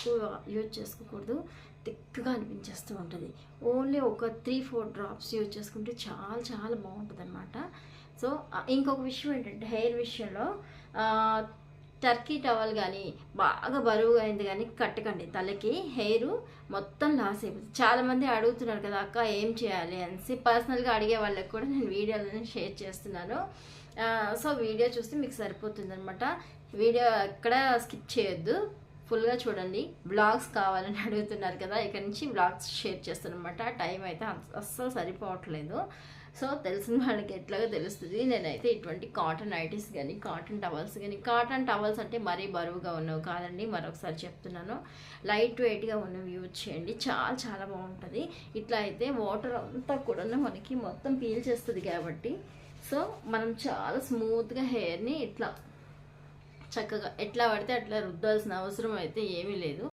ఎక్కువ యూజ్ చేసుకోకూడదు, థిక్గా అనిపించేస్తూ ఉంటుంది. ఓన్లీ ఒక 3-4 డ్రాప్స్ యూజ్ చేసుకుంటే చాలా చాలా బాగుంటుంది అనమాట. సో ఇంకొక విషయం ఏంటంటే హెయిర్ విషయంలో టర్కీ టవల్ కానీ బాగా బరువుగా అయింది కానీ కట్టకండి తలకి, హెయిర్ మొత్తం లాస్ అయిపోతుంది. చాలామంది అడుగుతున్నారు కదా అక్క ఏం చేయాలి అనేసి, పర్సనల్గా అడిగే వాళ్ళకి కూడా నేను వీడియోలను షేర్ చేస్తున్నాను. సో వీడియో చూస్తే మీకు సరిపోతుంది అనమాట. వీడియో ఎక్కడ స్కిప్ చేయొద్దు, ఫుల్గా చూడండి. బ్లాగ్స్ కావాలని అడుగుతున్నారు కదా, ఇక్కడ నుంచి బ్లాగ్స్ షేర్ చేస్తాను అనమాట. టైం అయితే అస్సలు సరిపోవట్లేదు. సో తెలిసిన వాళ్ళకి ఎట్లాగో తెలుస్తుంది. నేనైతే ఇటువంటి కాటన్ నైటీస్ కానీ కాటన్ టవల్స్ కానీ, కాటన్ టవల్స్ అంటే మరీ బరువుగా ఉన్నవి కాదండి, మరొకసారి చెప్తున్నాను, లైట్ వెయిట్గా ఉన్నవి యూజ్ చేయండి, చాలా చాలా బాగుంటుంది. ఇట్లా అయితే వాటర్ అంతా కూడా మనకి మొత్తం పీల్ చేస్తుంది కాబట్టి సో మనం చాలా స్మూత్గా హెయిర్ని ఇట్లా చక్కగా ఎట్లా పడితే అట్లా రుద్దాల్సిన అవసరం అయితే ఏమీ లేదు.